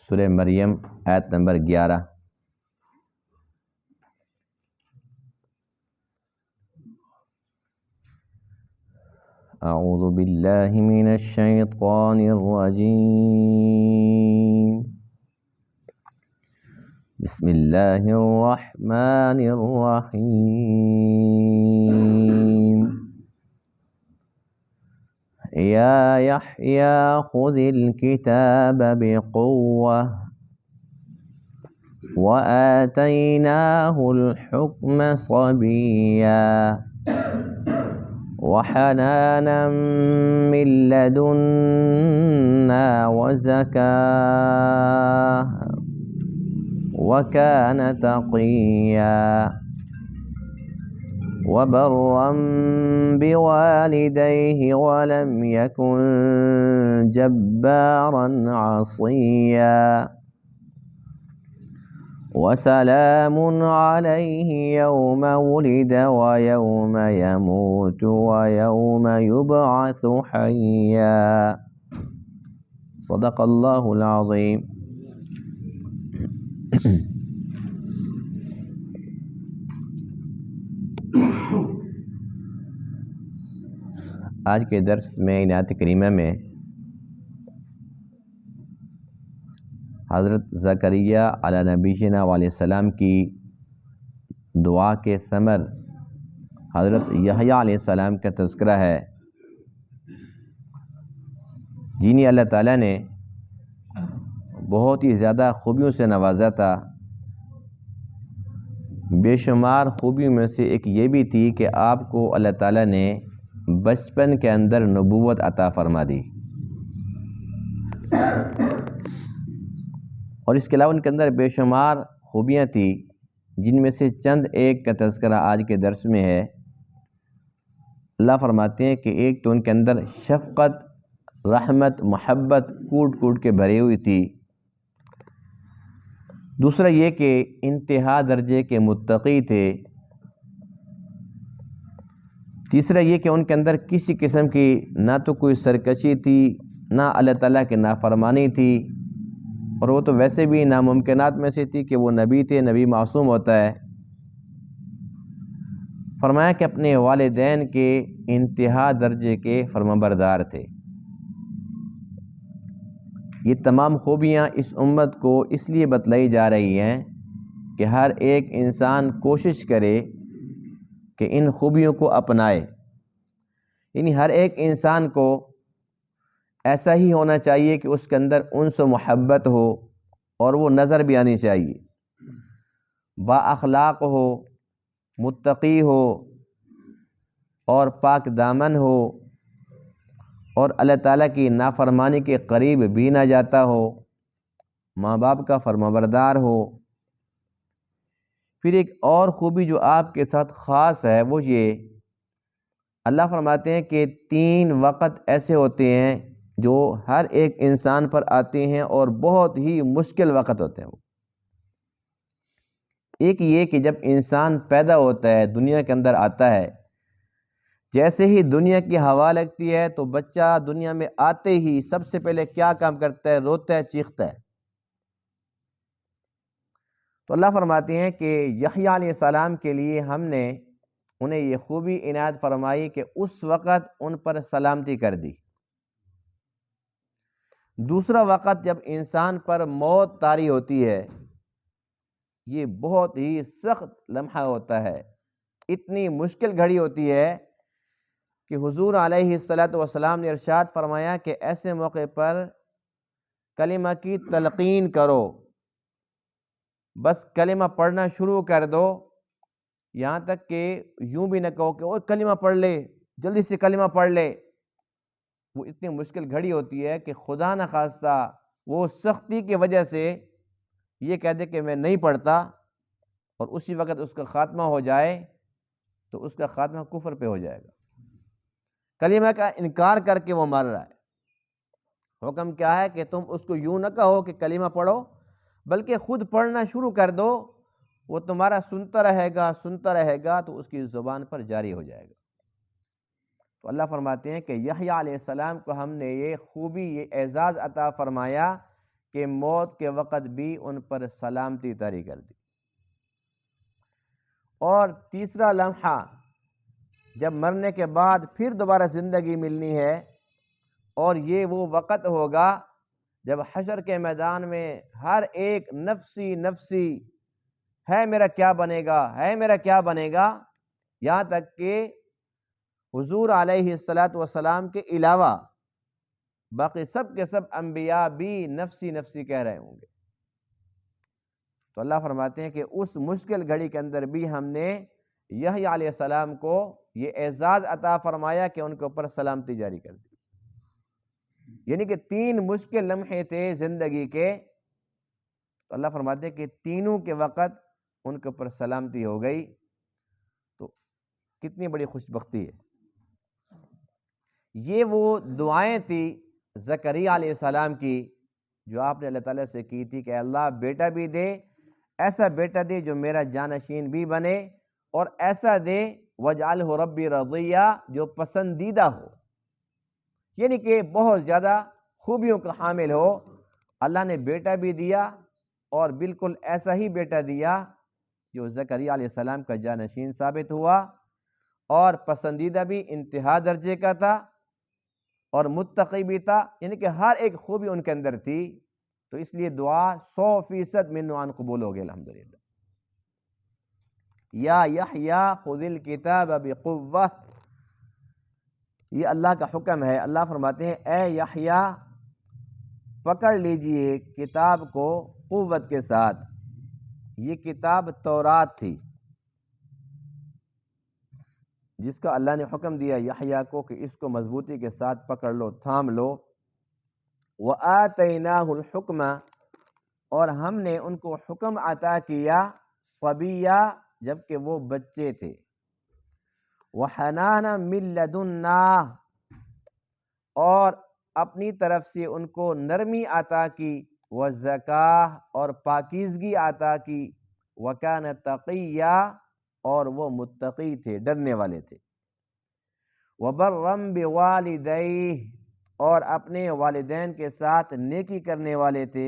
سورہ مریم آیت نمبر 11۔ اعوذ باللہ من الشیطان الرجیم، بسم اللہ الرحمن الرحیم۔ یا یحییٰ خذ الکتاب بقوة وآتیناہ الحکم صبیا وحنانا من لدنا وزکاة وكان تقيا وبرا بوالديه ولم يكن جبارا عصيا وسلام عليه يوم ولد ويوم يموت ويوم يبعث حيا۔ صدق اللہ العظیم۔ آج کے درس میں آیت کریمہ میں حضرت زکریا علیہ نبینا علیہ السلام کی دعا کے ثمر حضرت یحییٰ علیہ السلام کا تذکرہ ہے، جنہیں اللہ تعالیٰ نے بہت ہی زیادہ خوبیوں سے نوازا تھا۔ بے شمار خوبیوں میں سے ایک یہ بھی تھی کہ آپ کو اللہ تعالیٰ نے بچپن کے اندر نبوت عطا فرما دی، اور اس کے علاوہ ان کے اندر بے شمار خوبیاں تھیں، جن میں سے چند ایک کا تذکرہ آج کے درس میں ہے۔ اللہ فرماتے ہیں کہ ایک تو ان کے اندر شفقت، رحمت، محبت کوٹ کوٹ کے بھری ہوئی تھی۔ دوسرا یہ کہ انتہا درجے کے متقی تھے۔ تیسرا یہ کہ ان کے اندر کسی قسم کی نہ تو کوئی سرکشی تھی، نہ اللہ تعالیٰ کی نافرمانی تھی، اور وہ تو ویسے بھی ناممکنات میں سے تھی کہ وہ نبی تھے، نبی معصوم ہوتا ہے۔ فرمایا کہ اپنے والدین کے انتہا درجے کے فرمانبردار تھے۔ یہ تمام خوبیاں اس امت کو اس لیے بتلائی جا رہی ہیں کہ ہر ایک انسان کوشش کرے کہ ان خوبیوں کو اپنائے، یعنی ہر ایک انسان کو ایسا ہی ہونا چاہیے کہ اس کے اندر انس و محبت ہو، اور وہ نظر بھی آنی چاہیے، با اخلاق ہو، متقی ہو، اور پاک دامن ہو، اور اللہ تعالیٰ کی نافرمانی کے قریب بھی نہ جاتا ہو، ماں باپ کا فرمانبردار ہو۔ پھر ایک اور خوبی جو آپ کے ساتھ خاص ہے وہ یہ، اللہ فرماتے ہیں کہ 3 وقت ایسے ہوتے ہیں جو ہر ایک انسان پر آتے ہیں اور بہت ہی مشکل وقت ہوتے ہیں۔ ایک یہ کہ جب انسان پیدا ہوتا ہے، دنیا کے اندر آتا ہے، جیسے ہی دنیا کی ہوا لگتی ہے تو بچہ دنیا میں آتے ہی سب سے پہلے کیا کام کرتا ہے؟ روتا ہے، چیختا ہے۔ تو اللہ فرماتے ہیں کہ یحییٰ علیہ السلام کے لیے ہم نے انہیں یہ خوبی عنایت فرمائی کہ اس وقت ان پر سلامتی کر دی۔ دوسرا وقت جب انسان پر موت طاری ہوتی ہے، یہ بہت ہی سخت لمحہ ہوتا ہے، اتنی مشکل گھڑی ہوتی ہے کہ حضور علیہ السلام نے ارشاد فرمایا کہ ایسے موقع پر کلمہ کی تلقین کرو، بس کلمہ پڑھنا شروع کر دو، یہاں تک کہ یوں بھی نہ کہو کہ وہ کلمہ پڑھ لے، جلدی سے کلمہ پڑھ لے۔ وہ اتنی مشکل گھڑی ہوتی ہے کہ خدا نہ خواستہ وہ سختی کی وجہ سے یہ کہہ دے کہ میں نہیں پڑھتا، اور اسی وقت اس کا خاتمہ ہو جائے تو اس کا خاتمہ کفر پہ ہو جائے گا۔ کلمہ کا انکار کر کے وہ مر رہا ہے۔ حکم کیا ہے کہ تم اس کو یوں نہ کہو کہ کلمہ پڑھو، بلکہ خود پڑھنا شروع کر دو، وہ تمہارا سنتا رہے گا تو اس کی زبان پر جاری ہو جائے گا۔ تو اللہ فرماتے ہیں کہ یحییٰ علیہ السلام کو ہم نے یہ خوبی، یہ اعزاز عطا فرمایا کہ موت کے وقت بھی ان پر سلامتی طاری کر دی۔ اور تیسرا لمحہ جب مرنے کے بعد پھر دوبارہ زندگی ملنی ہے، اور یہ وہ وقت ہوگا جب حشر کے میدان میں ہر ایک نفسی نفسی ہے میرا کیا بنے گا، ہے میرا کیا بنے گا، یہاں تک کہ حضور علیہ السلام کے علاوہ باقی سب کے سب انبیاء بھی نفسی نفسی کہہ رہے ہوں گے۔ تو اللہ فرماتے ہیں کہ اس مشکل گھڑی کے اندر بھی ہم نے یحییٰ علیہ السلام کو یہ اعزاز عطا فرمایا کہ ان کے اوپر سلامتی جاری کر دی۔ یعنی کہ 3 مشکل لمحے تھے زندگی کے، تو اللہ فرماتے ہیں کہ تینوں کے وقت ان کے اوپر سلامتی ہو گئی، تو کتنی بڑی خوش بختی ہے۔ یہ وہ دعائیں تھی زکریا علیہ السلام کی جو آپ نے اللہ تعالیٰ سے کی تھی کہ اللہ بیٹا بھی دے، ایسا بیٹا دے جو میرا جانشین بھی بنے، اور ایسا دے وَاجْعَلْهُ رَبِّي رَضِيًّا جو پسندیدہ ہو، یعنی کہ بہت زیادہ خوبیوں کا حامل ہو۔ اللہ نے بیٹا بھی دیا اور بالکل ایسا ہی بیٹا دیا جو زکریا علیہ السلام کا جانشین ثابت ہوا، اور پسندیدہ بھی انتہا درجے کا تھا، اور متقی بھی تھا، یعنی کہ ہر ایک خوبی ان کے اندر تھی۔ تو اس لیے دعا 100% من نوعان قبول ہو گئی الحمدللہ۔ یا یحییٰ خذ الکتاب بقوہ، یہ اللہ کا حکم ہے۔ اللہ فرماتے ہیں اے یحییٰ پکڑ لیجئے کتاب کو قوت کے ساتھ۔ یہ کتاب تورات تھی جس کا اللہ نے حکم دیا یحییٰ کو کہ اس کو مضبوطی کے ساتھ پکڑ لو، تھام لو۔ وَآتَيْنَاهُ الْحُكْمَ، اور ہم نے ان کو حکم عطا کیا صبیہ جبکہ وہ بچے تھے۔ وَحَنَانًا مِن لَّدُنَّا، اور اپنی طرف سے ان کو نرمی عطا کی، وَزَکاۃ، اور پاکیزگی عطا کی، وَكَانَ تَقِيًّا، اور وہ متقی تھے، ڈرنے والے تھے۔ وَبَرًّا بِوَالِدَيْهِ، اور اپنے والدین کے ساتھ نیکی کرنے والے تھے۔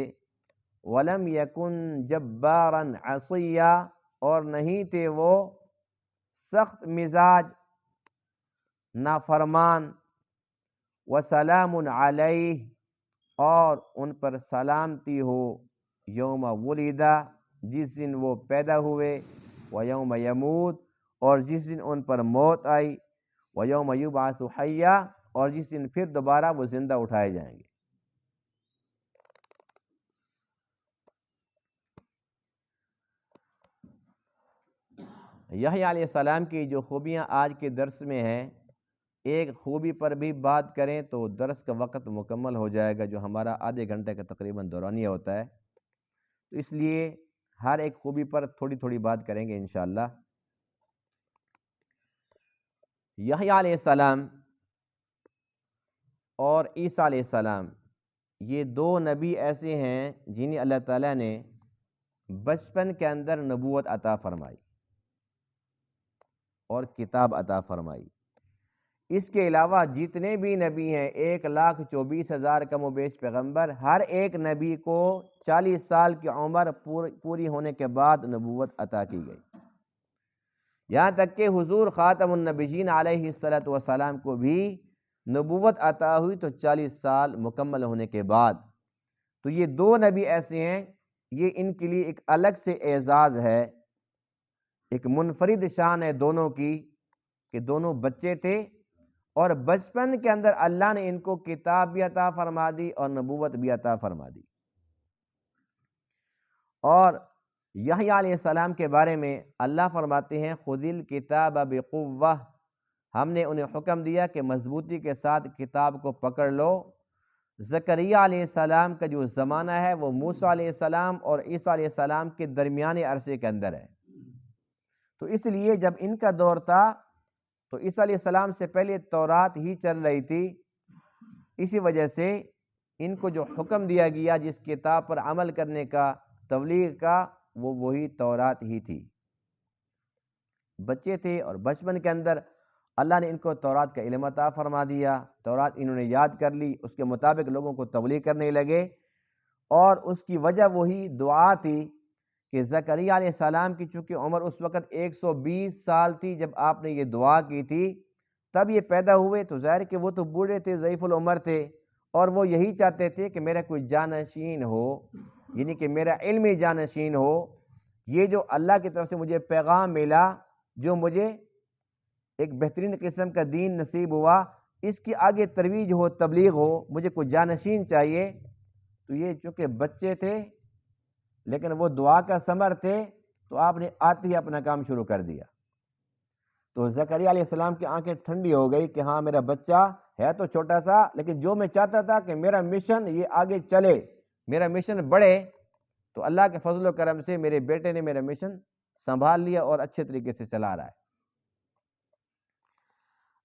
وَلَمْ يَكُنْ جَبَّارًا عَصِيًّا، اور نہیں تھے وہ سخت مزاج نافرمان۔ وَسَلَامٌ عَلَيْهِ، اور ان پر سلامتی ہو یوم ولدہ، جس دن وہ پیدا ہوئے، وَيَوْمَ يَمُوتُ، اور جس دن ان پر موت آئی، وَيَوْمَ يُبْعَثُ حَيًّا، اور جس دن پھر دوبارہ وہ زندہ اٹھائے جائیں گے۔ یحییٰ علیہ السلام کی جو خوبیاں آج کے درس میں ہیں، ایک خوبی پر بھی بات کریں تو درس کا وقت مکمل ہو جائے گا، جو ہمارا آدھے گھنٹے کا تقریباً دورانیہ ہوتا ہے، تو اس لیے ہر ایک خوبی پر تھوڑی تھوڑی بات کریں گے انشاءاللہ۔ یحییٰ علیہ السلام اور عیسیٰ علیہ السلام، یہ 2 نبی ایسے ہیں جنہیں اللہ تعالیٰ نے بچپن کے اندر نبوت عطا فرمائی اور کتاب عطا فرمائی۔ اس کے علاوہ جتنے بھی نبی ہیں 1,24,000 کم و بیش پیغمبر، ہر ایک نبی کو 40 سال کی عمر پوری ہونے کے بعد نبوت عطا کی گئی، یہاں تک کہ حضور خاتم النبیین علیہ السلام کو بھی نبوت عطا ہوئی تو 40 سال مکمل ہونے کے بعد۔ تو یہ 2 نبی ایسے ہیں، یہ ان کے لیے ایک الگ سے اعزاز ہے، ایک منفرد شان ہے دونوں کی، کہ دونوں بچے تھے اور بچپن کے اندر اللہ نے ان کو کتاب بھی عطا فرما دی اور نبوت بھی عطا فرما دی۔ اور یحییٰ علیہ السلام کے بارے میں اللہ فرماتے ہیں خذ الکتاب بقوہ، ہم نے انہیں حکم دیا کہ مضبوطی کے ساتھ کتاب کو پکڑ لو۔ زکریا علیہ السلام کا جو زمانہ ہے وہ موسیٰ علیہ السلام اور عیسیٰ علیہ السلام کے درمیانے عرصے کے اندر ہے، تو اس لیے جب ان کا دور تھا تو عیسیٰ علیہ السلام سے پہلے تورات ہی چل رہی تھی، اسی وجہ سے ان کو جو حکم دیا گیا جس کتاب پر عمل کرنے کا، تبلیغ کا، وہ وہی تورات ہی تھی۔ بچے تھے اور بچپن کے اندر اللہ نے ان کو تورات کا علم عطا فرما دیا، تورات انہوں نے یاد کر لی، اس کے مطابق لوگوں کو تبلیغ کرنے لگے، اور اس کی وجہ وہی دعا تھی کہ زکریا علیہ السلام کی چونکہ عمر اس وقت 120 سال تھی جب آپ نے یہ دعا کی تھی، تب یہ پیدا ہوئے، تو ظاہر کہ وہ تو بوڑھے تھے، ضعیف العمر تھے، اور وہ یہی چاہتے تھے کہ میرا کوئی جانشین ہو، یعنی کہ میرا علمی جانشین ہو، یہ جو اللہ کی طرف سے مجھے پیغام ملا، جو مجھے ایک بہترین قسم کا دین نصیب ہوا، اس کی آگے ترویج ہو، تبلیغ ہو، مجھے کوئی جانشین چاہیے۔ تو یہ چونکہ بچے تھے لیکن وہ دعا کا ثمر تھے، تو آپ نے آتے ہی اپنا کام شروع کر دیا۔ تو زکریا علیہ السلام کی آنکھیں ٹھنڈی ہو گئی کہ ہاں میرا بچہ ہے تو چھوٹا سا، لیکن جو میں چاہتا تھا کہ میرا مشن یہ آگے چلے، میرا مشن بڑھے، تو اللہ کے فضل و کرم سے میرے بیٹے نے میرا مشن سنبھال لیا اور اچھے طریقے سے چلا رہا ہے۔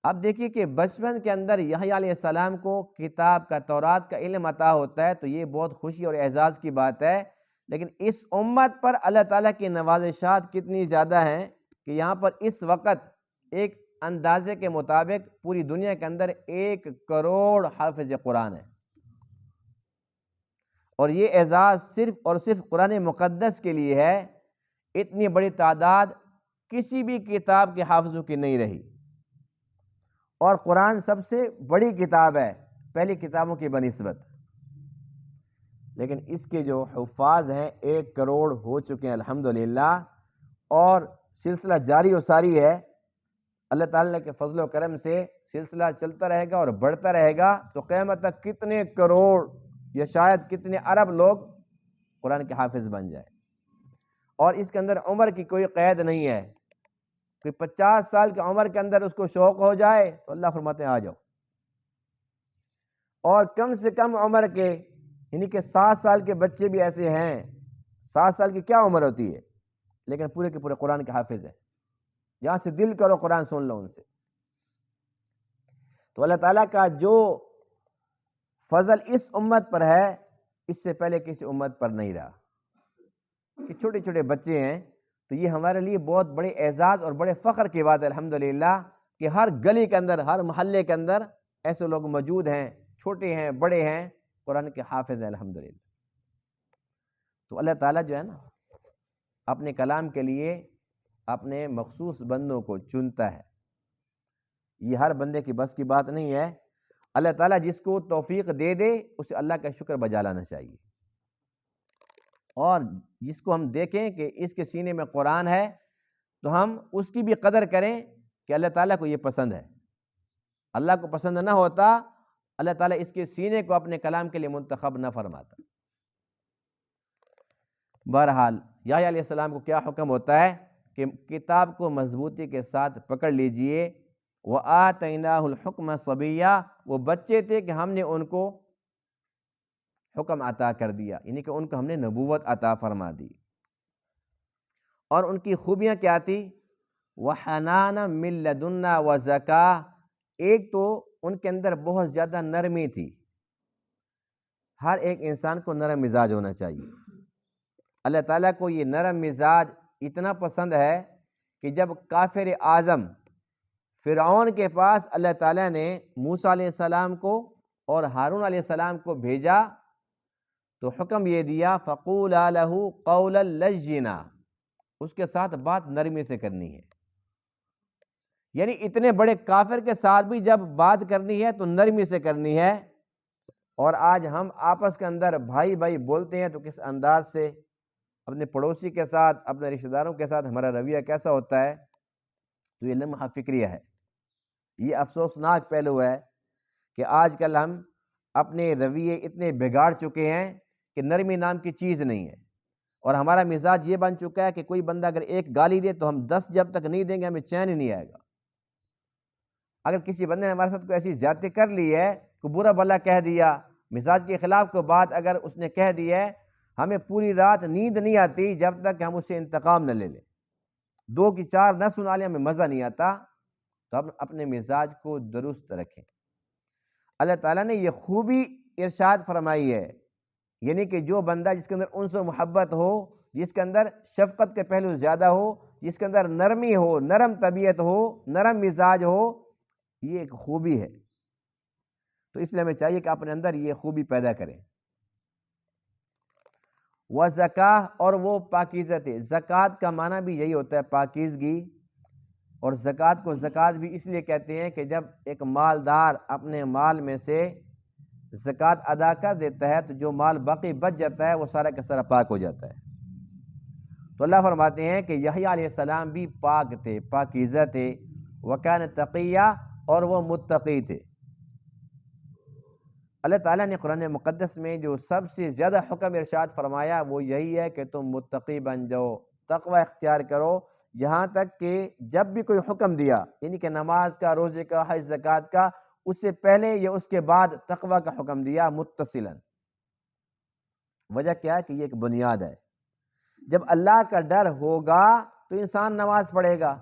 اب دیکھیے کہ بچپن کے اندر یحییٰ علیہ السلام کو کتاب کا، تورات کا علم عطا ہوتا ہے، تو یہ بہت خوشی اور اعزاز کی بات ہے، لیکن اس امت پر اللہ تعالیٰ کی نوازشات کتنی زیادہ ہیں کہ یہاں پر اس وقت ایک اندازے کے مطابق پوری دنیا کے اندر 1 کروڑ حافظ قرآن ہے، اور یہ اعزاز صرف اور صرف قرآن مقدس کے لیے ہے۔ اتنی بڑی تعداد کسی بھی کتاب کے حافظوں کی نہیں رہی، اور قرآن سب سے بڑی کتاب ہے پہلی کتابوں کی بنسبت، لیکن اس کے جو حفاظ ہیں 1 کروڑ ہو چکے ہیں الحمدللہ، اور سلسلہ جاری و ساری ہے۔ اللہ تعالیٰ کے فضل و کرم سے سلسلہ چلتا رہے گا اور بڑھتا رہے گا، تو قیامت تک کتنے کروڑ یا شاید کتنے ارب لوگ قرآن کے حافظ بن جائے۔ اور اس کے اندر عمر کی کوئی قید نہیں ہے کہ 50 سال کی عمر کے اندر اس کو شوق ہو جائے تو اللہ فرماتے ہیں آ جاؤ، اور کم سے کم عمر کے، یعنی کہ 7 سال کے بچے بھی ایسے ہیں، 7 سال کی کیا عمر ہوتی ہے، لیکن پورے کے پورے قرآن کے حافظ ہیں، یہاں سے دل کرو قرآن سن لو ان سے۔ تو اللہ تعالیٰ کا جو فضل اس امت پر ہے، اس سے پہلے کسی امت پر نہیں رہا، کہ چھوٹے چھوٹے بچے ہیں، تو یہ ہمارے لیے بہت بڑے اعزاز اور بڑے فخر کی بات ہے الحمدللہ کہ ہر گلی کے اندر، ہر محلے کے اندر ایسے لوگ موجود ہیں، چھوٹے ہیں، بڑے ہیں، قرآن کے حافظ ہیں الحمدللہ۔ تو اللہ تعالیٰ جو ہے نا اپنے کلام کے لیے اپنے مخصوص بندوں کو چنتا ہے، یہ ہر بندے کی بس کی بات نہیں ہے۔ اللہ تعالیٰ جس کو توفیق دے دے اسے اللہ کا شکر بجا لانا چاہیے، اور جس کو ہم دیکھیں کہ اس کے سینے میں قرآن ہے تو ہم اس کی بھی قدر کریں کہ اللہ تعالیٰ کو یہ پسند ہے۔ اللہ کو پسند نہ ہوتا، اللہ تعالیٰ اس کے سینے کو اپنے کلام کے لیے منتخب نہ فرماتا۔ بہرحال یحییٰ علیہ السلام کو کیا حکم ہوتا ہے کہ کتاب کو مضبوطی کے ساتھ پکڑ لیجئے۔ وَآتَيْنَاهُ الْحُكْمَ صَبِيًّا، وہ بچے تھے کہ ہم نے ان کو حکم عطا کر دیا، یعنی کہ ان کو ہم نے نبوت عطا فرما دی۔ اور ان کی خوبیاں کیا تھی؟ وَحَنَانًا مِن لَدُنَّا وَزَكَاةً، ایک تو ان کے اندر بہت زیادہ نرمی تھی، ہر ایک انسان کو نرم مزاج ہونا چاہیے۔ اللہ تعالیٰ کو یہ نرم مزاج اتنا پسند ہے کہ جب کافر اعظم فرعون کے پاس اللہ تعالیٰ نے موسیٰ علیہ السلام کو اور ہارون علیہ السلام کو بھیجا تو حکم یہ دیا فَقُولَا لَهُ قَوْلًا لَيِّنًا، اس کے ساتھ بات نرمی سے کرنی ہے۔ یعنی اتنے بڑے کافر کے ساتھ بھی جب بات کرنی ہے تو نرمی سے کرنی ہے۔ اور آج ہم آپس کے اندر بھائی بھائی بولتے ہیں تو کس انداز سے، اپنے پڑوسی کے ساتھ، اپنے رشتہ داروں کے ساتھ ہمارا رویہ کیسا ہوتا ہے، تو یہ لمحہ فکریہ ہے۔ یہ افسوسناک پہلو ہے کہ آج کل ہم اپنے رویے اتنے بگاڑ چکے ہیں کہ نرمی نام کی چیز نہیں ہے، اور ہمارا مزاج یہ بن چکا ہے کہ کوئی بندہ اگر ایک گالی دے تو ہم 10 جب تک نہیں دیں گے ہمیں چین ہی نہیں آئے گا۔ اگر کسی بندے نے ہمارے ساتھ کوئی ایسی زیادتی کر لی ہے، کوئی برا بھلا کہہ دیا، مزاج کے خلاف کوئی بات اگر اس نے کہہ دی ہے، ہمیں پوری رات نیند نہیں آتی جب تک کہ ہم اس سے انتقام نہ لے لیں، 2 کی 4 نہ سنا لیں، ہمیں مزہ نہیں آتا۔ تو ہم اپنے مزاج کو درست رکھیں۔ اللہ تعالیٰ نے یہ خوبی ارشاد فرمائی ہے، یعنی کہ جو بندہ جس کے اندر انس و محبت ہو، جس کے اندر شفقت کے پہلو زیادہ ہو، جس کے اندر نرمی ہو، نرم طبیعت ہو، نرم مزاج ہو، یہ ایک خوبی ہے۔ تو اس لیے ہمیں چاہیے کہ اپنے اندر یہ خوبی پیدا کریں۔ وزکاہ، اور وہ پاکیزہ تھے۔ زکوٰۃ کا معنی بھی یہی ہوتا ہے، پاکیزگی، اور زکوٰۃ کو زکوٰۃ بھی اس لیے کہتے ہیں کہ جب ایک مالدار اپنے مال میں سے زکوٰۃ ادا کر دیتا ہے تو جو مال باقی بچ جاتا ہے وہ سارا کا سارا پاک ہو جاتا ہے۔ تو اللہ فرماتے ہیں کہ یحییٰ علیہ السلام بھی پاک تھے، پاکیزہ تھے، وکان تقیہ، اور وہ متقی تھے۔ اللہ تعالیٰ نے قرآن مقدس میں جو سب سے زیادہ حکم ارشاد فرمایا وہ یہی ہے کہ تم متقی بن جاؤ، تقوی اختیار کرو، یہاں تک کہ جب بھی کوئی حکم دیا، یعنی کہ نماز کا، روزے کا، حج زکوٰۃ کا، اس سے پہلے یا اس کے بعد تقوی کا حکم دیا متصلاً۔ وجہ کیا ہے کہ یہ ایک بنیاد ہے۔ جب اللہ کا ڈر ہوگا تو انسان نماز پڑھے گا،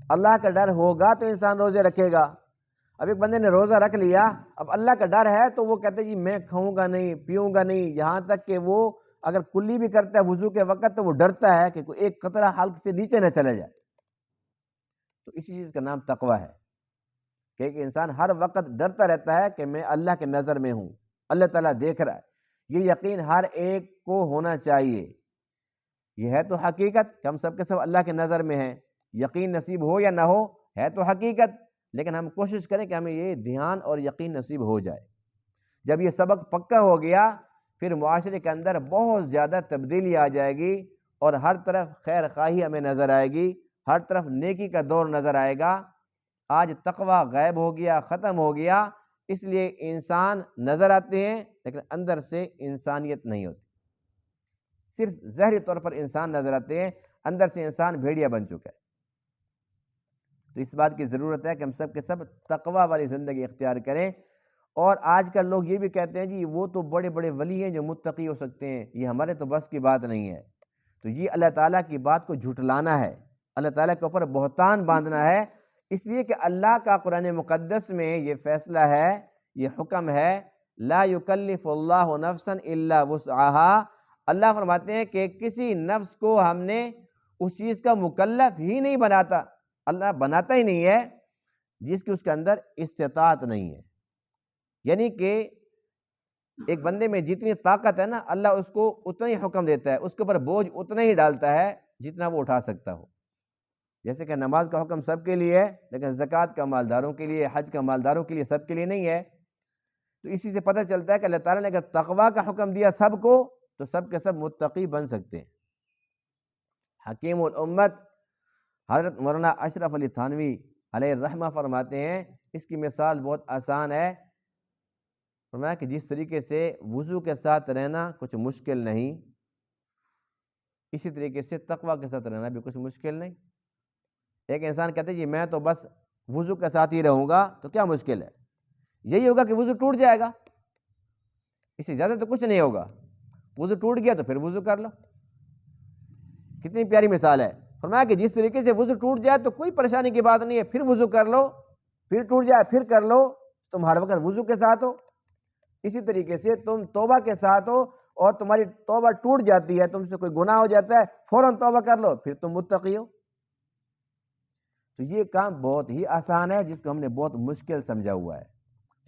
اللہ کا ڈر ہوگا تو انسان روزے رکھے گا۔ اب ایک بندے نے روزہ رکھ لیا، اب اللہ کا ڈر ہے تو وہ کہتے جی میں کھاؤں گا نہیں، پیوں گا نہیں، یہاں تک کہ وہ اگر کلی بھی کرتا ہے وضو کے وقت تو وہ ڈرتا ہے کہ کوئی ایک قطرہ حلق سے نیچے نہ چلے جائے۔ تو اسی چیز کا نام تقوی ہے کہ ایک انسان ہر وقت ڈرتا رہتا ہے کہ میں اللہ کے نظر میں ہوں، اللہ تعالیٰ دیکھ رہا ہے۔ یہ یقین ہر ایک کو ہونا چاہیے۔ یہ ہے تو حقیقت کہ ہم سب کے سب اللہ کے نظر میں ہیں، یقین نصیب ہو یا نہ ہو، ہے تو حقیقت، لیکن ہم کوشش کریں کہ ہمیں یہ دھیان اور یقین نصیب ہو جائے۔ جب یہ سبق پکا ہو گیا پھر معاشرے کے اندر بہت زیادہ تبدیلی آ جائے گی اور ہر طرف خیر خواہی ہمیں نظر آئے گی، ہر طرف نیکی کا دور نظر آئے گا۔ آج تقوی غائب ہو گیا، ختم ہو گیا، اس لیے انسان نظر آتے ہیں لیکن اندر سے انسانیت نہیں ہوتی، صرف ظاہری طور پر انسان نظر آتے ہیں، اندر سے انسان بھیڑیا بن چکا ہے۔ تو اس بات کی ضرورت ہے کہ ہم سب کے سب تقوی والی زندگی اختیار کریں۔ اور آج کل لوگ یہ بھی کہتے ہیں جی وہ تو بڑے بڑے ولی ہیں جو متقی ہو سکتے ہیں، یہ ہمارے تو بس کی بات نہیں ہے۔ تو یہ اللہ تعالیٰ کی بات کو جھٹلانا ہے، اللہ تعالیٰ کے اوپر بہتان باندھنا ہے، اس لیے کہ اللہ کا قرآن مقدس میں یہ فیصلہ ہے، یہ حکم ہے، لا یکلف اللہ نفسا الا وسعها۔ اللہ فرماتے ہیں کہ کسی نفس کو ہم نے اس چیز کا مکلف ہی نہیں بناتا، اللہ بناتا ہی نہیں ہے جس کی اس کے اندر استطاعت نہیں ہے۔ یعنی کہ ایک بندے میں جتنی طاقت ہے نا، اللہ اس کو اتنا ہی حکم دیتا ہے، اس کے اوپر بوجھ اتنا ہی ڈالتا ہے جتنا وہ اٹھا سکتا ہو۔ جیسے کہ نماز کا حکم سب کے لیے ہے لیکن زکوٰۃ کا مالداروں کے لیے، حج کا مالداروں کے لیے، سب کے لیے نہیں ہے۔ تو اسی سے پتہ چلتا ہے کہ اللہ تعالیٰ نے اگر تقوی کا حکم دیا سب کو تو سب کے سب متقی بن سکتے ہیں۔ حکیم الامت حضرت مولانا اشرف علی تھانوی علیہ الرحمہ فرماتے ہیں، اس کی مثال بہت آسان ہے۔ فرمایا کہ جس طریقے سے وضو کے ساتھ رہنا کچھ مشکل نہیں، اسی طریقے سے تقوی کے ساتھ رہنا بھی کچھ مشکل نہیں۔ ایک انسان کہتے ہیں جی میں تو بس وضو کے ساتھ ہی رہوں گا، تو کیا مشکل ہے؟ یہی ہوگا کہ وضو ٹوٹ جائے گا، اس سے زیادہ تو کچھ نہیں ہوگا۔ وضو ٹوٹ گیا تو پھر وضو کر لو، کتنی پیاری مثال ہے۔ فرمایا کہ جس طریقے سے وضو ٹوٹ جائے تو کوئی پریشانی کی بات نہیں ہے، پھر وضو کر لو، پھر ٹوٹ جائے پھر کر لو، تم ہر وقت وضو کے ساتھ ہو۔ اسی طریقے سے تم توبہ کے ساتھ ہو اور تمہاری توبہ ٹوٹ جاتی ہے، تم سے کوئی گناہ ہو جاتا ہے، فوراً توبہ کر لو، پھر تم متقی ہو۔ تو یہ کام بہت ہی آسان ہے جس کو ہم نے بہت مشکل سمجھا ہوا ہے۔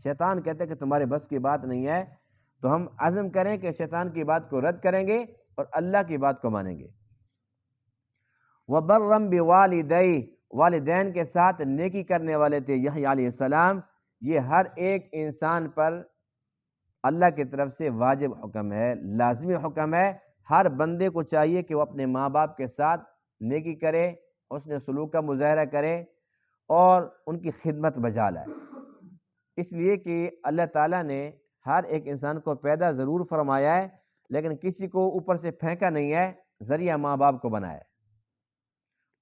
شیطان کہتے ہیں کہ تمہارے بس کی بات نہیں ہے، تو ہم عزم کریں کہ شیطان کی بات کو رد کریں گے اور اللہ کی بات کو مانیں گے۔ وَبَرًّا بِوَالِدَيْهِ، والدین کے ساتھ نیکی کرنے والے تھے یحییٰ علیہ السلام۔ یہ ہر ایک انسان پر اللہ کی طرف سے واجب حکم ہے، لازمی حکم ہے۔ ہر بندے کو چاہیے کہ وہ اپنے ماں باپ کے ساتھ نیکی کرے، اس نے سلوک کا مظاہرہ کرے اور ان کی خدمت بجا لائے، اس لیے کہ اللہ تعالیٰ نے ہر ایک انسان کو پیدا ضرور فرمایا ہے لیکن کسی کو اوپر سے پھینکا نہیں ہے، ذریعہ ماں باپ کو بنایا ہے۔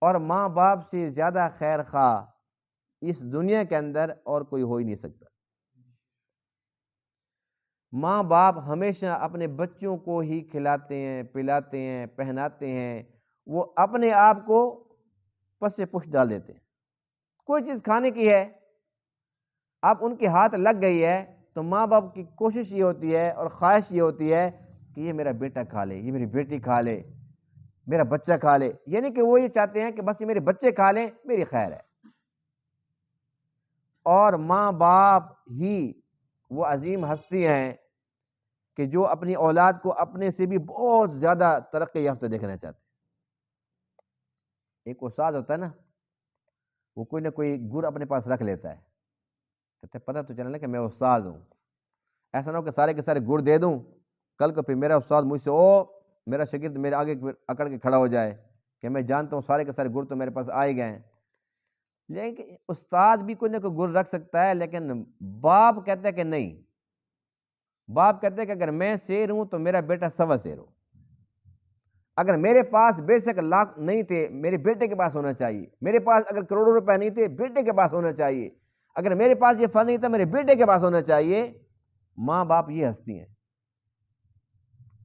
اور ماں باپ سے زیادہ خیر خواہ اس دنیا کے اندر اور کوئی ہو ہی نہیں سکتا۔ ماں باپ ہمیشہ اپنے بچوں کو ہی کھلاتے ہیں، پلاتے ہیں، پہناتے ہیں، وہ اپنے آپ کو پس سے پش ڈال دیتے ہیں۔ کوئی چیز کھانے کی ہے، اب ان کے ہاتھ لگ گئی ہے تو ماں باپ کی کوشش یہ ہوتی ہے اور خواہش یہ ہوتی ہے کہ یہ میرا بیٹا کھا لے، یہ میری بیٹی کھا لے، میرا بچہ کھا لے، یعنی کہ وہ یہ چاہتے ہیں کہ بس یہ میرے بچے کھا لیں، میری خیر ہے۔ اور ماں باپ ہی وہ عظیم ہستی ہیں کہ جو اپنی اولاد کو اپنے سے بھی بہت زیادہ ترقی یافتہ دیکھنا چاہتے ہیں۔ ایک استاد ہوتا ہے نا، وہ کوئی نہ کوئی گر اپنے پاس رکھ لیتا ہے، کہتے پتہ تو چلا نا کہ میں استاد ہوں، ایسا نہ ہو کہ سارے کے سارے گر دے دوں، کل کو پھر میرا استاد مجھ سے میرا شاگرد میرے آگے اکڑ کے کھڑا ہو جائے کہ میں جانتا ہوں سارے کے سارے گر تو میرے پاس آئے گئے ہیں۔ لیکن استاد بھی کوئی نہ کوئی گر رکھ سکتا ہے، لیکن باپ کہتا ہے کہ نہیں، باپ کہتے ہیں کہ اگر میں شیر ہوں تو میرا بیٹا سوا شیر ہو، اگر میرے پاس بے شک لاکھ نہیں تھے میرے بیٹے کے پاس ہونا چاہیے، میرے پاس اگر کروڑوں روپے نہیں تھے بیٹے کے پاس ہونا چاہیے، اگر میرے پاس یہ فن نہیں تھا میرے بیٹے کے پاس ہونا چاہیے۔ ماں باپ یہ ہستی ہیں،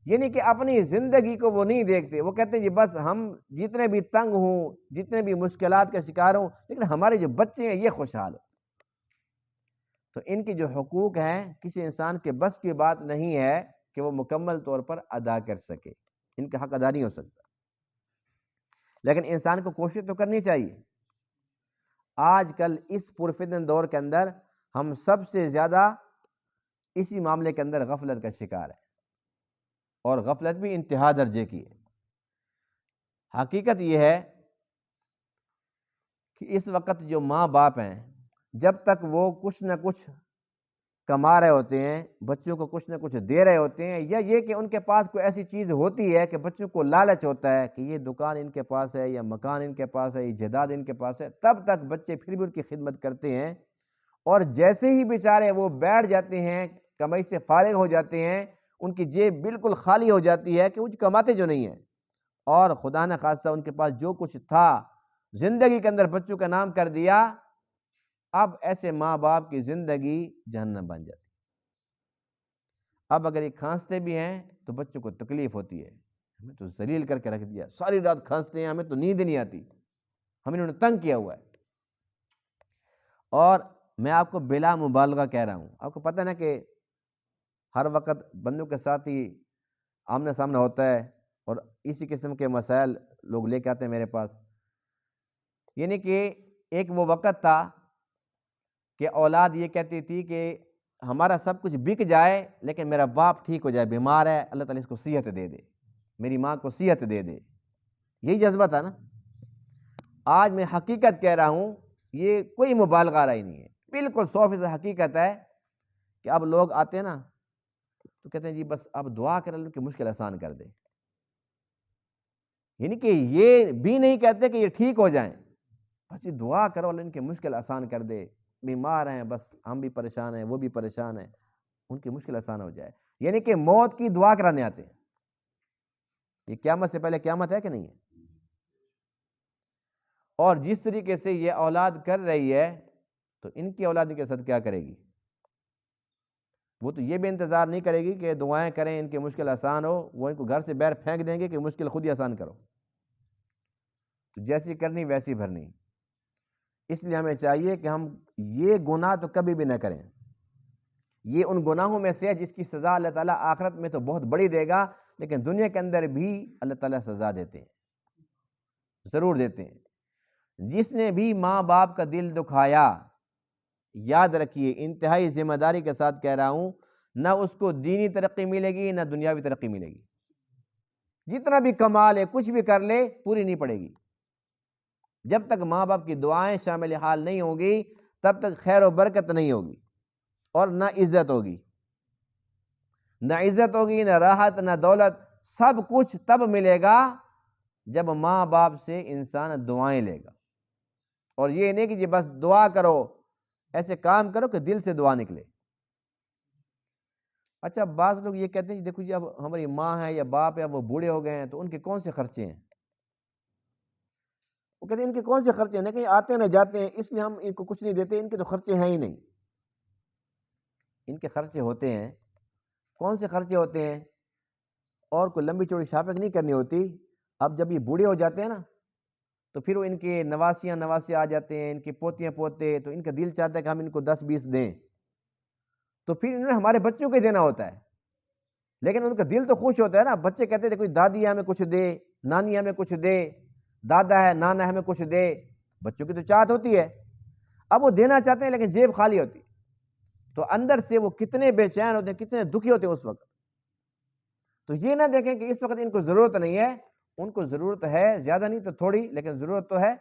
یعنی کہ اپنی زندگی کو وہ نہیں دیکھتے، وہ کہتے ہیں جی بس ہم جتنے بھی تنگ ہوں، جتنے بھی مشکلات کا شکار ہوں، لیکن ہمارے جو بچے ہیں یہ خوشحال ہو۔ تو ان کی جو حقوق ہیں کسی انسان کے بس کی بات نہیں ہے کہ وہ مکمل طور پر ادا کر سکے، ان کا حق ادا نہیں ہو سکتا، لیکن انسان کو کوشش تو کرنی چاہیے۔ آج کل اس پرفتن دور کے اندر ہم سب سے زیادہ اسی معاملے کے اندر غفلت کا شکار ہے، اور غفلت بھی انتہا درجے کی ہے۔ حقیقت یہ ہے کہ اس وقت جو ماں باپ ہیں جب تک وہ کچھ نہ کچھ کما رہے ہوتے ہیں، بچوں کو کچھ نہ کچھ دے رہے ہوتے ہیں، یا یہ کہ ان کے پاس کوئی ایسی چیز ہوتی ہے کہ بچوں کو لالچ ہوتا ہے کہ یہ دکان ان کے پاس ہے، یا مکان ان کے پاس ہے، یہ جائیداد ان کے پاس ہے، تب تک بچے پھر بھی ان کی خدمت کرتے ہیں، اور جیسے ہی بیچارے وہ بیٹھ جاتے ہیں، کمائی سے فارغ ہو جاتے ہیں، ان کی جیب بالکل خالی ہو جاتی ہے کہ وہ کماتے جو نہیں ہیں، اور خدا نہ خواستہ ان کے پاس جو کچھ تھا زندگی کے اندر بچوں کا نام کر دیا، اب ایسے ماں باپ کی زندگی جہنم بن جاتی۔ اب اگر یہ کھانستے بھی ہیں تو بچوں کو تکلیف ہوتی ہے، ہمیں تو ذلیل کر کے رکھ دیا، ساری رات کھانستے ہیں، ہمیں تو نیند نہیں آتی، ہمیں انہوں نے تنگ کیا ہوا ہے۔ اور میں آپ کو بلا مبالغہ کہہ رہا ہوں، آپ کو پتہ نا کہ ہر وقت بندوں کے ساتھ ہی آمنے سامنا ہوتا ہے، اور اسی قسم کے مسائل لوگ لے کے آتے ہیں میرے پاس۔ یعنی کہ ایک وہ وقت تھا کہ اولاد یہ کہتی تھی کہ ہمارا سب کچھ بک جائے لیکن میرا باپ ٹھیک ہو جائے، بیمار ہے، اللہ تعالیٰ اس کو صحت دے دے، میری ماں کو صحت دے دے، یہی جذبہ تھا نا۔ آج میں حقیقت کہہ رہا ہوں، یہ کوئی مبالغہ رہی نہیں ہے، بالکل 100% حقیقت ہے کہ اب لوگ آتے ہیں نا تو کہتے ہیں جی بس اب دعا کر اللہ کی مشکل آسان کر دے، یعنی کہ یہ بھی نہیں کہتے کہ یہ ٹھیک ہو جائیں، بس یہ دعا کرو اللہ ان کی مشکل آسان کر دے، بیمار ہیں بس ہم بھی پریشان ہیں وہ بھی پریشان ہیں، ان کی مشکل آسان ہو جائے، یعنی کہ موت کی دعا کرانے آتے ہیں۔ یہ قیامت سے پہلے قیامت ہے کہ نہیں ہے؟ اور جس طریقے سے یہ اولاد کر رہی ہے تو ان کی اولاد کے ساتھ کیا کرے گی؟ وہ تو یہ بھی انتظار نہیں کرے گی کہ دعائیں کریں ان کی مشکل آسان ہو، وہ ان کو گھر سے باہر پھینک دیں گے کہ مشکل خود ہی آسان کرو، تو جیسی کرنی ویسی بھرنی۔ اس لیے ہمیں چاہیے کہ ہم یہ گناہ تو کبھی بھی نہ کریں، یہ ان گناہوں میں سے ہے جس کی سزا اللہ تعالیٰ آخرت میں تو بہت بڑی دے گا، لیکن دنیا کے اندر بھی اللہ تعالیٰ سزا دیتے ہیں، ضرور دیتے ہیں۔ جس نے بھی ماں باپ کا دل دکھایا، یاد رکھیے انتہائی ذمہ داری کے ساتھ کہہ رہا ہوں، نہ اس کو دینی ترقی ملے گی نہ دنیاوی ترقی ملے گی، جتنا بھی کما لے کچھ بھی کر لے پوری نہیں پڑے گی۔ جب تک ماں باپ کی دعائیں شامل حال نہیں ہوں گی تب تک خیر و برکت نہیں ہوگی، اور نہ عزت ہوگی، نہ عزت ہوگی، نہ راحت، نہ دولت، سب کچھ تب ملے گا جب ماں باپ سے انسان دعائیں لے گا، اور یہ نہیں کہ جی بس دعا کرو، ایسے کام کرو کہ دل سے دعا نکلے۔ اچھا بعض لوگ یہ کہتے ہیں دیکھو جی اب ہماری ماں ہے یا باپ ہے وہ بوڑھے ہو گئے ہیں تو ان کے کون سے خرچے ہیں؟ وہ کہتے ہیں ان کے کون سے خرچے ہیں، نہ کہیں آتے نہ جاتے ہیں اس لیے ہم ان کو کچھ نہیں دیتے، ان کے تو خرچے ہیں ہی نہیں۔ ان کے خرچے ہوتے ہیں، کون سے خرچے ہوتے ہیں؟ اور کوئی لمبی چوڑی شاپنگ نہیں کرنی ہوتی، اب جب یہ بوڑھے ہو جاتے ہیں نا تو پھر وہ ان کے نواسیاں نواسے آ جاتے ہیں، ان کے پوتیاں پوتے، تو ان کا دل چاہتا ہے کہ ہم ان کو 10-20 دیں، تو پھر انہیں ہمارے بچوں کو دینا ہوتا ہے، لیکن ان کا دل تو خوش ہوتا ہے نا، بچے کہتے تھے کوئی دادی ہمیں کچھ دے، نانی ہمیں کچھ دے، دادا ہے نانا ہمیں کچھ دے، بچوں کی تو چاہت ہوتی ہے، اب وہ دینا چاہتے ہیں لیکن جیب خالی ہوتی، تو اندر سے وہ کتنے بے چین ہوتے ہیں، کتنے دکھی ہوتے ہیں اس وقت۔ تو یہ نہ دیکھیں کہ اس وقت ان کو ضرورت نہیں ہے، ان کو ضرورت ہے، زیادہ نہیں تو تھوڑی، لیکن ضرورت تو ہے۔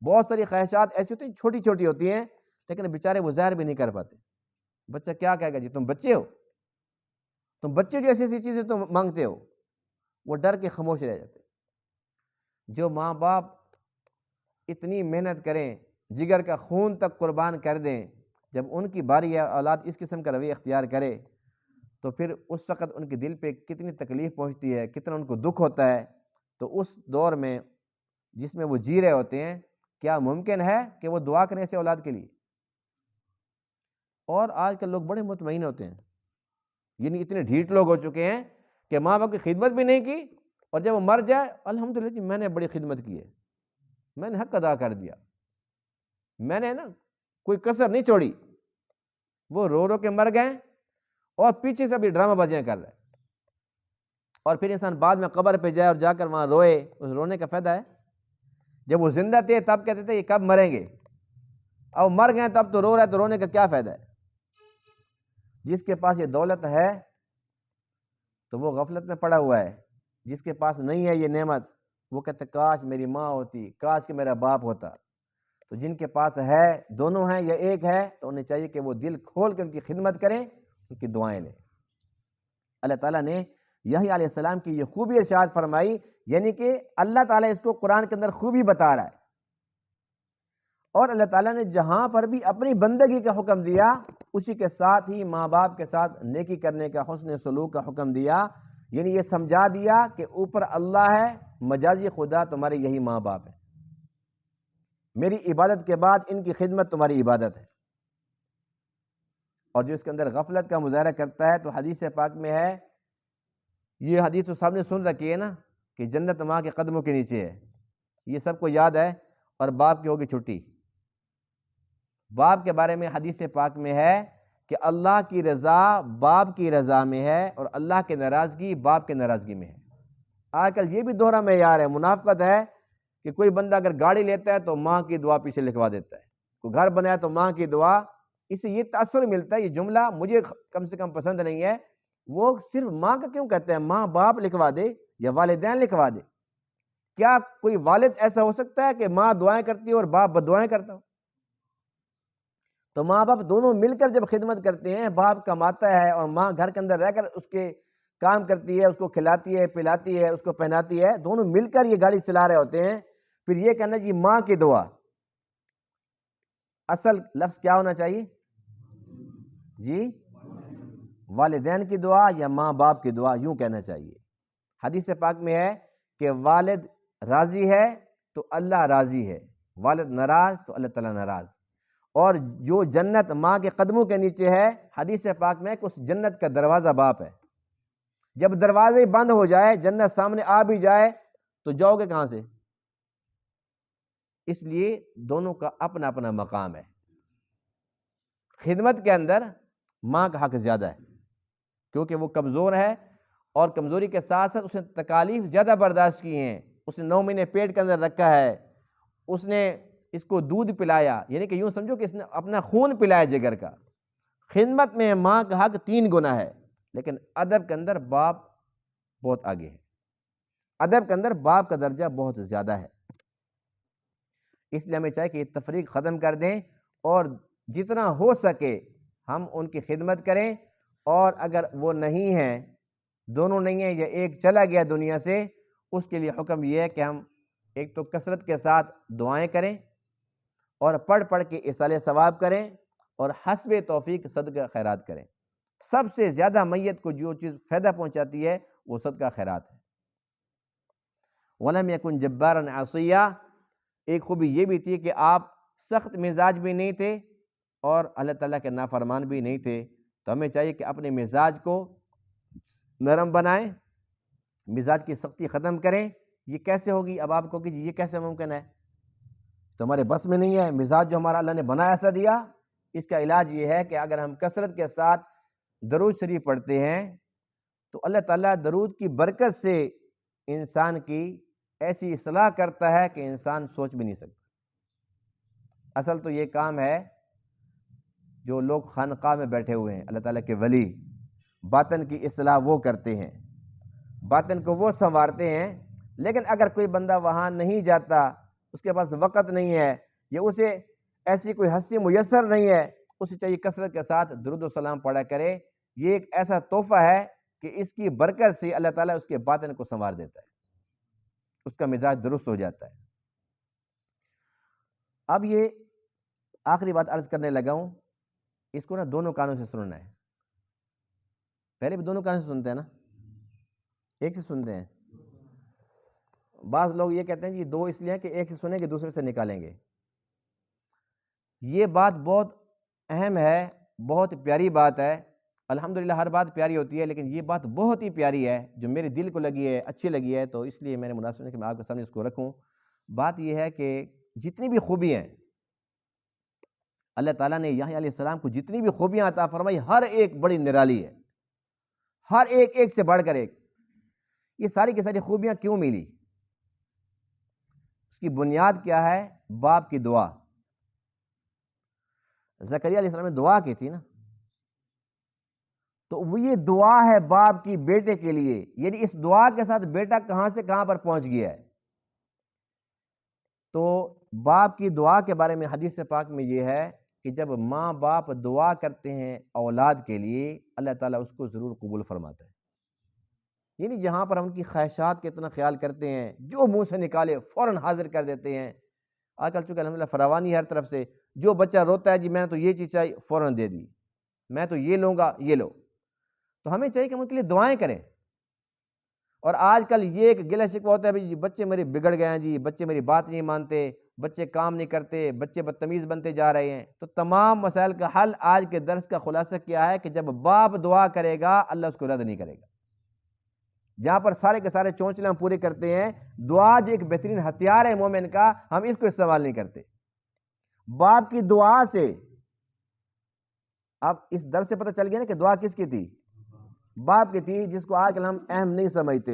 بہت ساری خواہشات ایسی ہوتی ہیں چھوٹی چھوٹی ہوتی ہیں، لیکن بیچارے وہ ظاہر بھی نہیں کر پاتے۔ بچہ کیا کہے گا، جی تم بچے ہو، تم بچے جو ایسی ایسی چیزیں تم مانگتے ہو، وہ ڈر کے خاموش رہ جاتے۔ جو ماں باپ اتنی محنت کریں، جگر کا خون تک قربان کر دیں، جب ان کی باری ہے اولاد اس قسم کا رویہ اختیار کرے تو پھر اس وقت ان کے دل پہ کتنی تکلیف پہنچتی ہے، کتنا ان کو دکھ ہوتا ہے۔ تو اس دور میں جس میں وہ جی رہے ہوتے ہیں، کیا ممکن ہے کہ وہ دعا کریں ایسے اولاد کے لیے؟ اور آج کل لوگ بڑے مطمئن ہوتے ہیں، یعنی اتنے ڈھیٹ لوگ ہو چکے ہیں کہ ماں باپ کی خدمت بھی نہیں کی، اور جب وہ مر جائے الحمدللہ جی میں نے بڑی خدمت کی ہے، میں نے حق ادا کر دیا، میں نے نا کوئی کسر نہیں چھوڑی۔ وہ رو رو کے مر گئے اور پیچھے سے بھی ڈرامہ بازیاں کر رہے ہیں، اور پھر انسان بعد میں قبر پہ جائے اور جا کر وہاں روئے، اس رونے کا فائدہ ہے؟ جب وہ زندہ تھے تب کہتے تھے یہ کب مریں گے، اب مر گئے تب تو رو رہے، تو رونے کا کیا فائدہ ہے؟ جس کے پاس یہ دولت ہے تو وہ غفلت میں پڑا ہوا ہے، جس کے پاس نہیں ہے یہ نعمت وہ کہتے کاش میری ماں ہوتی، کاش کہ میرا باپ ہوتا۔ تو جن کے پاس ہے، دونوں ہیں یا ایک ہے، تو انہیں چاہیے کہ وہ دل کھول کے ان کی خدمت کریں، ان کی دعائیں لیں۔ اللہ تعالیٰ نے یحییٰ علیہ السلام کی یہ خوبی ارشاد فرمائی، یعنی کہ اللہ تعالیٰ اس کو قرآن کے اندر خوبی بتا رہا ہے، اور اللہ تعالیٰ نے جہاں پر بھی اپنی بندگی کا حکم دیا اسی کے ساتھ ہی ماں باپ کے ساتھ نیکی کرنے کا، حسن سلوک کا حکم دیا، یعنی یہ سمجھا دیا کہ اوپر اللہ ہے، مجازی خدا تمہارے یہی ماں باپ ہے، میری عبادت کے بعد ان کی خدمت تمہاری عبادت ہے۔ اور جو اس کے اندر غفلت کا مظاہرہ کرتا ہے تو حدیث پاک میں ہے، یہ حدیث تو سب نے سن رکھی ہے نا کہ جنت ماں کے قدموں کے نیچے ہے، یہ سب کو یاد ہے، اور باپ کی ہوگی چھٹی۔ باپ کے بارے میں حدیث پاک میں ہے کہ اللہ کی رضا باپ کی رضا میں ہے، اور اللہ کی ناراضگی باپ کی ناراضگی میں ہے۔ آج کل یہ بھی دوہرا معیار ہے، منافقت ہے کہ کوئی بندہ اگر گاڑی لیتا ہے تو ماں کی دعا پیچھے لکھوا دیتا ہے، کوئی گھر بنایا تو ماں کی دعا، اس سے یہ تاثر ملتا ہے، یہ جملہ مجھے کم سے کم پسند نہیں ہے، وہ صرف ماں کا کیوں کہتے ہیں، ماں باپ لکھوا دے یا والدین لکھوا دے۔ کیا کوئی والد ایسا ہو سکتا ہے کہ ماں دعائیں کرتی ہے اور باپ بددعائیں کرتا ہو؟ تو ماں باپ دونوں مل کر جب خدمت کرتے ہیں، باپ کماتا ہے اور ماں گھر کے اندر رہ کر اس کے کام کرتی ہے، اس کو کھلاتی ہے، پلاتی ہے، اس کو پہناتی ہے، دونوں مل کر یہ گاڑی چلا رہے ہوتے ہیں، پھر یہ کہنا جی ماں کی دعا، اصل لفظ کیا ہونا چاہیے جی؟ والدین کی دعا یا ماں باپ کی دعا، یوں کہنا چاہیے۔ حدیث پاک میں ہے کہ والد راضی ہے تو اللہ راضی ہے، والد ناراض تو اللہ تعالیٰ ناراض۔ اور جو جنت ماں کے قدموں کے نیچے ہے، حدیث پاک میں کہ اس جنت کا دروازہ باپ ہے، جب دروازے بند ہو جائے، جنت سامنے آ بھی جائے تو جاؤ گے کہاں سے؟ اس لیے دونوں کا اپنا اپنا مقام ہے۔ خدمت کے اندر ماں کا حق زیادہ ہے کیونکہ وہ کمزور ہے، اور کمزوری کے ساتھ ساتھ اس نے تکالیف زیادہ برداشت کی ہیں، اس نے 9 مہینے پیٹ کے اندر رکھا ہے، اس نے اس کو دودھ پلایا، یعنی کہ یوں سمجھو کہ اس نے اپنا خون پلایا جگر کا۔ خدمت میں ماں کا حق 3 گنا ہے، لیکن ادب کے اندر باپ بہت آگے ہے، ادب کے اندر باپ کا درجہ بہت زیادہ ہے۔ اس لیے ہمیں چاہیے کہ یہ تفریق ختم کر دیں، اور جتنا ہو سکے ہم ان کی خدمت کریں، اور اگر وہ نہیں ہیں، دونوں نہیں ہیں یا ایک چلا گیا دنیا سے، اس کے لیے حکم یہ ہے کہ ہم ایک تو کثرت کے ساتھ دعائیں کریں، اور پڑھ پڑھ کے ایصال ثواب کریں، اور حسب توفیق صدقہ خیرات کریں۔ سب سے زیادہ میت کو جو چیز فائدہ پہنچاتی ہے وہ صدقہ خیرات ہے۔ وَلَمْ يَكُنْ جَبَّارًا عَصِيًّا، ایک خوبی یہ بھی تھی کہ آپ سخت مزاج بھی نہیں تھے اور اللہ تعالیٰ کے نافرمان بھی نہیں تھے۔ تو ہمیں چاہیے کہ اپنے مزاج کو نرم بنائیں، مزاج کی سختی ختم کریں۔ یہ کیسے ہوگی؟ اب آپ کو کہ یہ کیسے ممکن ہے، تو ہمارے بس میں نہیں ہے۔ مزاج جو ہمارا اللہ نے بنایا ایسا دیا، اس کا علاج یہ ہے کہ اگر ہم کثرت کے ساتھ درود شریف پڑھتے ہیں تو اللہ تعالیٰ درود کی برکت سے انسان کی ایسی اصلاح کرتا ہے کہ انسان سوچ بھی نہیں سکتا۔ اصل تو یہ کام ہے جو لوگ خانقاہ میں بیٹھے ہوئے ہیں، اللہ تعالیٰ کے ولی باطن کی اصلاح وہ کرتے ہیں، باطن کو وہ سنوارتے ہیں۔ لیکن اگر کوئی بندہ وہاں نہیں جاتا، اس کے پاس وقت نہیں ہے، یا اسے ایسی کوئی ہستی میسر نہیں ہے، اسے چاہیے کثرت کے ساتھ درود و سلام پڑھا کرے۔ یہ ایک ایسا تحفہ ہے کہ اس کی برکت سے اللہ تعالیٰ اس کے باطن کو سنوار دیتا ہے، اس کا مزاج درست ہو جاتا ہے۔ اب یہ آخری بات عرض کرنے لگا ہوں، اس کو نا دونوں کانوں سے سننا ہے۔ پہلے بھی دونوں کانوں سے سنتے ہیں نا، ایک سے سنتے ہیں؟ بعض لوگ یہ کہتے ہیں جی دو اس لیے ہیں کہ ایک سے سنیں گے دوسرے سے نکالیں گے۔ یہ بات بہت اہم ہے، بہت پیاری بات ہے۔ الحمدللہ ہر بات پیاری ہوتی ہے، لیکن یہ بات بہت ہی پیاری ہے جو میرے دل کو لگی ہے، اچھی لگی ہے، تو اس لیے میں نے مناسب ہے کہ میں آپ کے سامنے اس کو رکھوں۔ بات یہ ہے کہ جتنی بھی خوبیاں ہیں اللہ تعالیٰ نے یحییٰ علیہ السلام کو جتنی بھی خوبیاں عطا فرمائی، ہر ایک بڑی نرالی ہے، ہر ایک سے بڑھ کر ایک۔ یہ ساری کی ساری خوبیاں کیوں ملی؟ اس کی بنیاد کیا ہے؟ باپ کی دعا۔ زکریا علیہ السلام نے دعا کی تھی نا، تو وہ یہ دعا ہے باپ کی بیٹے کے لیے، یعنی اس دعا کے ساتھ بیٹا کہاں سے کہاں پر پہنچ گیا ہے۔ تو باپ کی دعا کے بارے میں حدیث پاک میں یہ ہے کہ جب ماں باپ دعا کرتے ہیں اولاد کے لیے، اللہ تعالیٰ اس کو ضرور قبول فرماتا ہے۔ یعنی جہاں پر ہم ان کی خواہشات کا اتنا خیال کرتے ہیں، جو منہ سے نکالے فوراً حاضر کر دیتے ہیں۔ آج کل چونکہ الحمدللہ فراوانی ہے ہر طرف سے، جو بچہ روتا ہے جی میں نے تو یہ چیز چاہیے، فوراً دے دی، میں تو یہ لوں گا، یہ لو۔ تو ہمیں چاہیے کہ ہم ان کے لیے دعائیں کریں۔ اور آج کل یہ ایک گلہ شکوہ ہوتا ہے جی بچے میرے بگڑ گئے ہیں، جی بچے میری بات نہیں مانتے، بچے کام نہیں کرتے، بچے بدتمیز بنتے جا رہے ہیں۔ تو تمام مسائل کا حل آج کے درس کا خلاصہ کیا ہے کہ جب باپ دعا کرے گا اللہ اس کو رد نہیں کرے گا۔ جہاں پر سارے کے سارے چونچلے ہم پورے کرتے ہیں، دعا جو ایک بہترین ہتھیار ہے مومن کا، ہم اس کو استعمال نہیں کرتے۔ باپ کی دعا سے، اب اس درس سے پتہ چل گیا نا کہ دعا کس کی تھی؟ باپ کی تھی، جس کو آج کل ہم اہم نہیں سمجھتے۔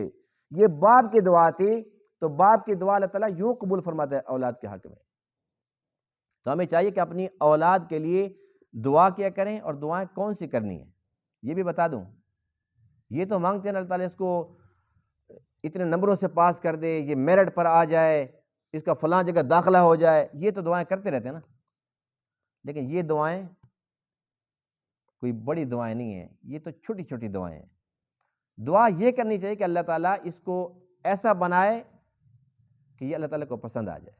یہ باپ کی دعا تھی، تو باپ کی دعا اللہ تعالیٰ یوں قبول فرماتا ہے اولاد کے حق میں۔ تو ہمیں چاہیے کہ اپنی اولاد کے لیے دعا کیا کریں، اور دعائیں کون سی کرنی ہیں یہ بھی بتا دوں۔ یہ تو مانگتے ہیں اللہ تعالیٰ اس کو اتنے نمبروں سے پاس کر دے، یہ میرٹ پر آ جائے، اس کا فلاں جگہ داخلہ ہو جائے، یہ تو دعائیں کرتے رہتے ہیں نا۔ لیکن یہ دعائیں کوئی بڑی دعائیں نہیں ہیں، یہ تو چھوٹی چھوٹی دعائیں ہیں۔ دعا یہ کرنی چاہیے کہ اللہ تعالیٰ اس کو ایسا بنائے کہ یہ اللہ تعالیٰ کو پسند آ جائے،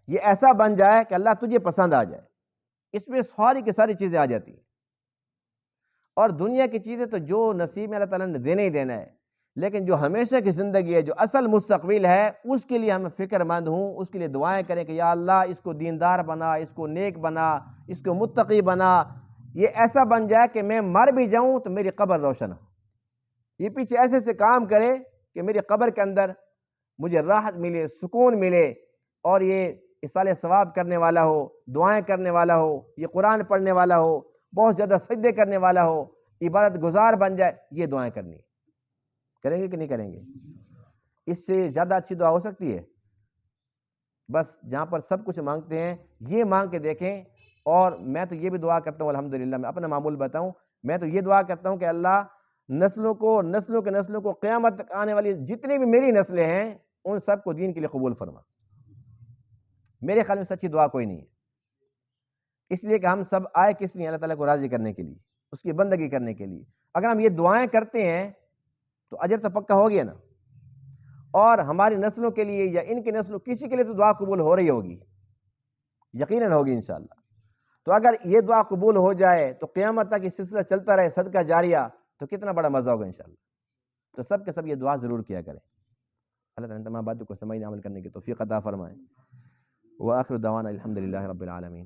یہ ایسا بن جائے کہ اللہ تجھے پسند آ جائے۔ اس میں ساری کی ساری چیزیں آ جاتی ہیں، اور دنیا کی چیزیں تو جو نصیب میں اللہ تعالیٰ نے دینا ہی دینا ہے، لیکن جو ہمیشہ کی زندگی ہے، جو اصل مستقبل ہے، اس کے لیے ہم فکر مند ہوں، اس کے لیے دعائیں کریں کہ یا اللہ اس کو دیندار بنا، اس کو نیک بنا، اس کو متقی بنا، یہ ایسا بن جائے کہ میں مر بھی جاؤں تو میری قبر روشن ہو، یہ پیچھے ایسے سے کام کرے کہ میری قبر کے اندر مجھے راحت ملے، سکون ملے، اور یہ اصالہ ثواب کرنے والا ہو، دعائیں کرنے والا ہو، یہ قرآن پڑھنے والا ہو، بہت زیادہ سجدے کرنے والا ہو، عبادت گزار بن جائے۔ یہ دعائیں کرنی کریں گے کہ نہیں کریں گے؟ اس سے زیادہ اچھی دعا ہو سکتی ہے؟ بس جہاں پر سب کچھ مانگتے ہیں یہ مانگ کے دیکھیں۔ اور میں تو یہ بھی دعا کرتا ہوں الحمدللہ، میں اپنا معمول بتاؤں، میں تو یہ دعا کرتا ہوں کہ اللہ نسلوں کو قیامت تک آنے والی جتنی بھی میری نسلیں ہیں ان سب کو دین کے لیے قبول فرما۔ میرے خیال میں سچی دعا کوئی نہیں ہے، اس لیے کہ ہم سب آئے کس لیے؟ اللہ تعالیٰ کو راضی کرنے کے لیے، اس کی بندگی کرنے کے لیے۔ اگر ہم یہ دعائیں کرتے ہیں تو اجر تو پکا ہو گیا نا، اور ہماری نسلوں کے لیے یا ان کی نسلوں کسی کے لیے تو دعا قبول ہو رہی ہوگی، یقیناً ہوگی انشاءاللہ۔ تو اگر یہ دعا قبول ہو جائے تو قیامت تک یہ سلسلہ چلتا رہے، صدقہ جاریہ، تو کتنا بڑا مزہ ہوگا انشاءاللہ۔ تو سب کے سب یہ دعا ضرور کیا کریں۔ اللہ تعالیٰ تمام باتوں کو سمجھنے عمل کرنے کی توفیق عطا فرمائے۔ وآخر دعوانا الحمدللہ رب العالمین۔